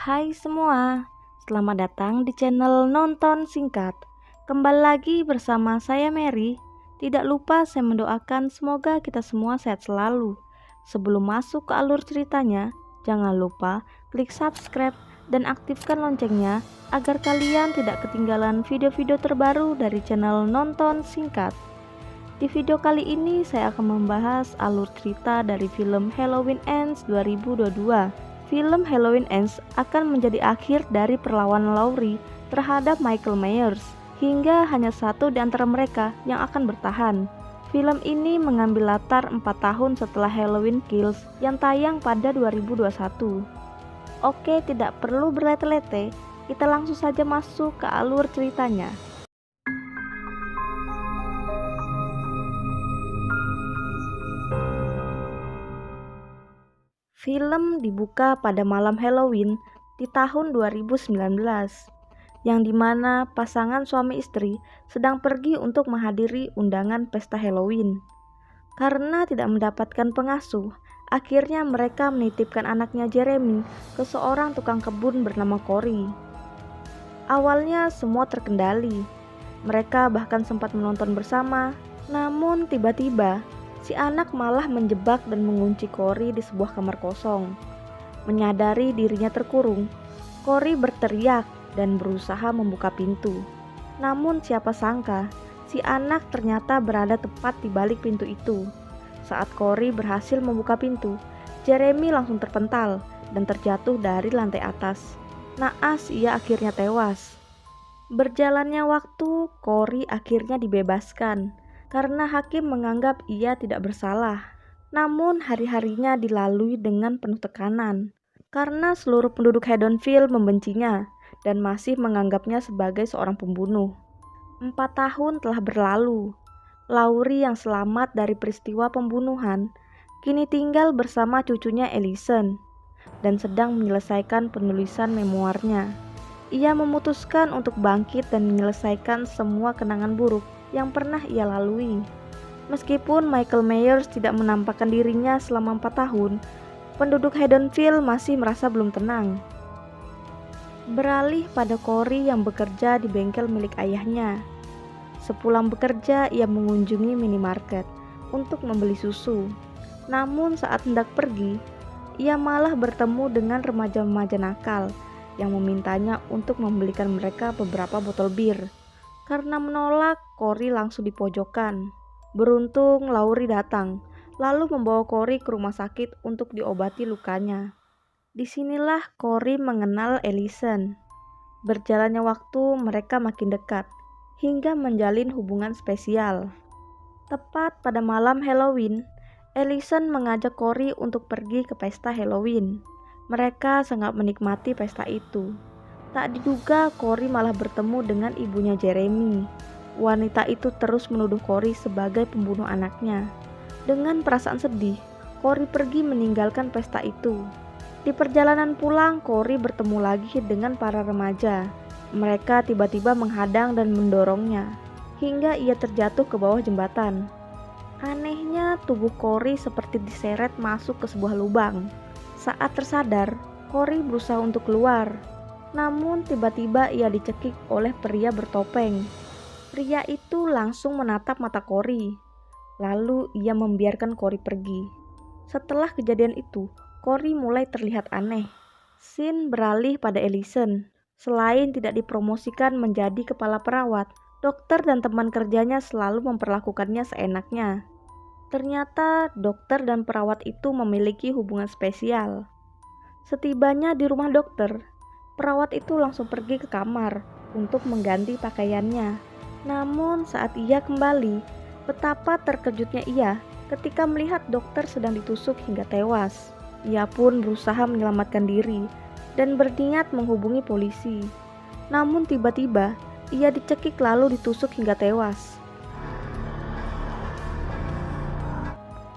Hai semua, selamat datang di channel Nonton Singkat. Kembali lagi bersama saya Mary. Tidak lupa saya mendoakan semoga kita semua sehat selalu. Sebelum masuk ke alur ceritanya, jangan lupa klik subscribe dan aktifkan loncengnya agar kalian tidak ketinggalan video-video terbaru dari channel Nonton Singkat. Di video kali ini saya akan membahas alur cerita dari film Halloween Ends 2022. Film Halloween Ends akan menjadi akhir dari perlawanan Laurie terhadap Michael Myers, hingga hanya satu di antara mereka yang akan bertahan. Film ini mengambil latar 4 tahun setelah Halloween Kills yang tayang pada 2021. Oke, tidak perlu berlete-lete, kita langsung saja masuk ke alur ceritanya. Film dibuka pada malam Halloween di tahun 2019, yang dimana pasangan suami istri sedang pergi untuk menghadiri undangan pesta Halloween. Karena tidak mendapatkan pengasuh, akhirnya mereka menitipkan anaknya Jeremy ke seorang tukang kebun bernama Corey. Awalnya semua terkendali, mereka bahkan sempat menonton bersama, namun tiba-tiba si anak malah menjebak dan mengunci Corey di sebuah kamar kosong. Menyadari dirinya terkurung, Corey berteriak dan berusaha membuka pintu. Namun siapa sangka, si anak ternyata berada tepat di balik pintu itu. Saat Corey berhasil membuka pintu, Jeremy langsung terpental dan terjatuh dari lantai atas. Naas ia akhirnya tewas. Berjalannya waktu, Corey akhirnya dibebaskan karena hakim menganggap ia tidak bersalah. Namun hari-harinya dilalui dengan penuh tekanan, karena seluruh penduduk Haddonfield membencinya dan masih menganggapnya sebagai seorang pembunuh. 4 tahun telah berlalu. Laurie yang selamat dari peristiwa pembunuhan kini tinggal bersama cucunya Ellison dan sedang menyelesaikan penulisan memoarnya. Ia memutuskan untuk bangkit dan menyelesaikan semua kenangan buruk yang pernah ia lalui. Meskipun Michael Myers tidak menampakkan dirinya selama 4 tahun, penduduk Haddonfield masih merasa belum tenang. Beralih pada Corey yang bekerja di bengkel milik ayahnya. Sepulang bekerja, ia mengunjungi minimarket untuk membeli susu. Namun saat hendak pergi, ia malah bertemu dengan remaja-remaja nakal yang memintanya untuk membelikan mereka beberapa botol bir. Karena menolak, Corey langsung dipojokkan. Beruntung Laurie datang, lalu membawa Corey ke rumah sakit untuk diobati lukanya. Disinilah Corey mengenal Ellison. Berjalannya waktu, mereka makin dekat, hingga menjalin hubungan spesial. Tepat pada malam Halloween, Ellison mengajak Corey untuk pergi ke pesta Halloween. Mereka sangat menikmati pesta itu. Tak diduga Corey malah bertemu dengan ibunya Jeremy. Wanita itu terus menuduh Corey sebagai pembunuh anaknya. Dengan perasaan sedih, Corey pergi meninggalkan pesta itu. Di perjalanan pulang, Corey bertemu lagi dengan para remaja. Mereka tiba-tiba menghadang dan mendorongnya, hingga ia terjatuh ke bawah jembatan. Anehnya, tubuh Corey seperti diseret masuk ke sebuah lubang. Saat tersadar, Corey berusaha untuk keluar. Namun tiba-tiba ia dicekik oleh pria bertopeng. Pria itu langsung menatap mata Corey. Lalu ia membiarkan Corey pergi. Setelah kejadian itu, Corey mulai terlihat aneh. Scene beralih pada Ellison. Selain tidak dipromosikan menjadi kepala perawat, dokter dan teman kerjanya selalu memperlakukannya seenaknya. Ternyata dokter dan perawat itu memiliki hubungan spesial. Setibanya di rumah dokter, perawat itu langsung pergi ke kamar untuk mengganti pakaiannya. Namun saat ia kembali, betapa terkejutnya ia ketika melihat dokter sedang ditusuk hingga tewas. Ia pun berusaha menyelamatkan diri dan berniat menghubungi polisi. Namun tiba-tiba ia dicekik lalu ditusuk hingga tewas.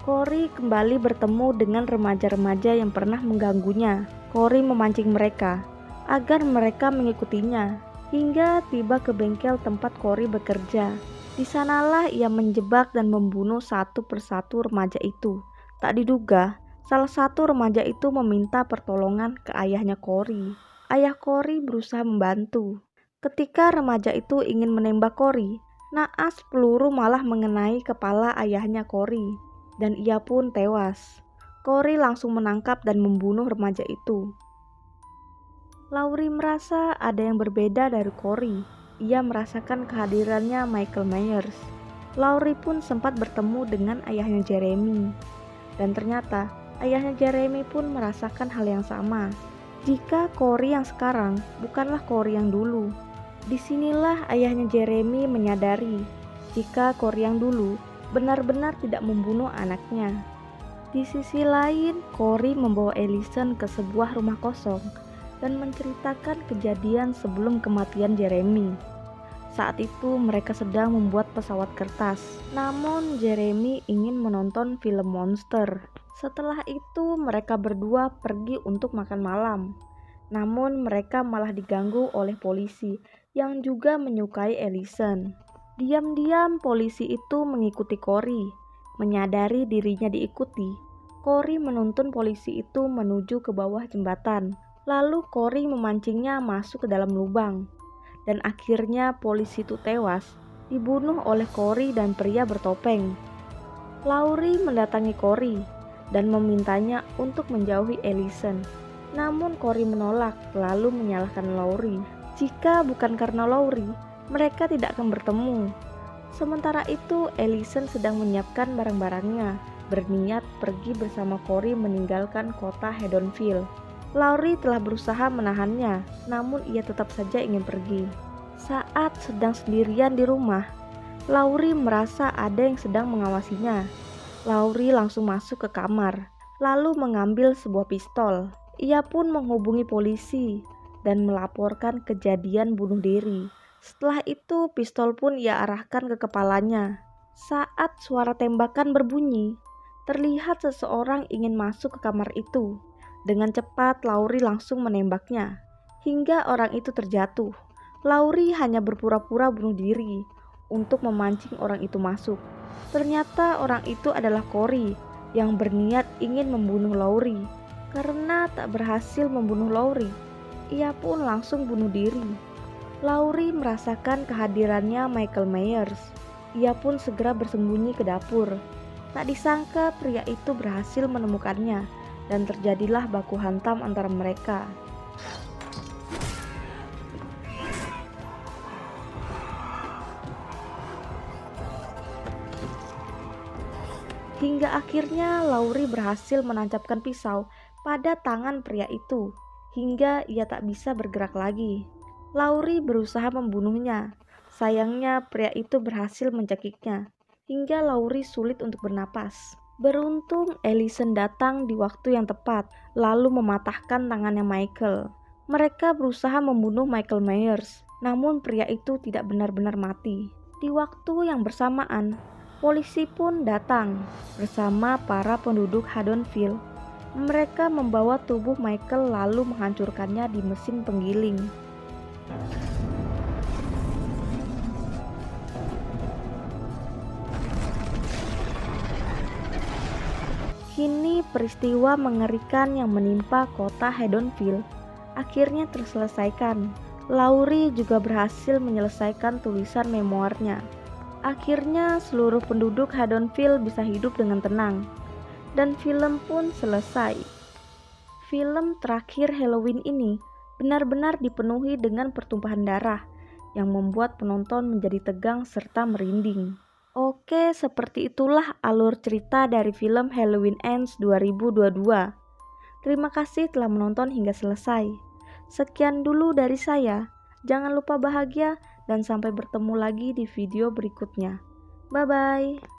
Corey kembali bertemu dengan remaja-remaja yang pernah mengganggunya. Corey memancing mereka agar mereka mengikutinya, hingga tiba ke bengkel tempat Corey bekerja. Di sanalah ia menjebak dan membunuh satu persatu remaja itu. Tak diduga, salah satu remaja itu meminta pertolongan ke ayahnya Corey. Ayah Cory berusaha membantu. Ketika remaja itu ingin menembak Cory, naas peluru malah mengenai kepala ayahnya Cory, dan ia pun tewas. Cory langsung menangkap dan membunuh remaja itu. Laurie merasa ada yang berbeda dari Cory. Ia merasakan kehadirannya Michael Myers. Laurie pun sempat bertemu dengan ayahnya Jeremy. Dan ternyata ayahnya Jeremy pun merasakan hal yang sama. Jika Cory yang sekarang bukanlah Cory yang dulu. Disinilah ayahnya Jeremy menyadari jika Cory yang dulu benar-benar tidak membunuh anaknya. Di sisi lain, Cory membawa Ellison ke sebuah rumah kosong dan menceritakan kejadian sebelum kematian Jeremy. Saat itu mereka sedang membuat pesawat kertas, namun Jeremy ingin menonton film monster. Setelah itu mereka berdua pergi untuk makan malam, namun mereka malah diganggu oleh polisi yang juga menyukai Ellison. Diam-diam polisi itu mengikuti Cory. Menyadari dirinya diikuti, Cory menuntun polisi itu menuju ke bawah jembatan. Lalu Cory memancingnya masuk ke dalam lubang. Dan akhirnya polisi itu tewas, dibunuh oleh Cory dan pria bertopeng. Laurie mendatangi Cory dan memintanya untuk menjauhi Ellison. Namun Cory menolak, lalu menyalahkan Laurie. Jika bukan karena Laurie, mereka tidak akan bertemu. Sementara itu, Ellison sedang menyiapkan barang-barangnya, berniat pergi bersama Cory meninggalkan kota Haddonfield. Laurie telah berusaha menahannya, namun ia tetap saja ingin pergi. Saat sedang sendirian di rumah, Laurie merasa ada yang sedang mengawasinya. Laurie langsung masuk ke kamar, lalu mengambil sebuah pistol. Ia pun menghubungi polisi dan melaporkan kejadian bunuh diri. Setelah itu, pistol pun ia arahkan ke kepalanya. Saat suara tembakan berbunyi, terlihat seseorang ingin masuk ke kamar itu. Dengan cepat, Laurie langsung menembaknya, hingga orang itu terjatuh. Laurie hanya berpura-pura bunuh diri untuk memancing orang itu masuk. Ternyata orang itu adalah Cory yang berniat ingin membunuh Laurie. Karena tak berhasil membunuh Laurie, ia pun langsung bunuh diri. Laurie merasakan kehadirannya Michael Myers. Ia pun segera bersembunyi ke dapur. Tak disangka pria itu berhasil menemukannya, dan terjadilah baku hantam antara mereka. Hingga akhirnya Laurie berhasil menancapkan pisau pada tangan pria itu, hingga ia tak bisa bergerak lagi. Laurie berusaha membunuhnya. Sayangnya pria itu berhasil mencekiknya, hingga Laurie sulit untuk bernapas. Beruntung Ellison datang di waktu yang tepat, lalu mematahkan tangannya Michael. Mereka berusaha membunuh Michael Myers, namun pria itu tidak benar-benar mati. Di waktu yang bersamaan, polisi pun datang bersama para penduduk Haddonfield. Mereka membawa tubuh Michael lalu menghancurkannya di mesin penggiling. Kini peristiwa mengerikan yang menimpa kota Haddonfield akhirnya terselesaikan. Laurie juga berhasil menyelesaikan tulisan memoarnya. Akhirnya seluruh penduduk Haddonfield bisa hidup dengan tenang. Dan film pun selesai. Film terakhir Halloween ini benar-benar dipenuhi dengan pertumpahan darah yang membuat penonton menjadi tegang serta merinding. Oke, seperti itulah alur cerita dari film Halloween Ends 2022. Terima kasih telah menonton hingga selesai. Sekian dulu dari saya. Jangan lupa bahagia dan sampai bertemu lagi di video berikutnya. Bye-bye.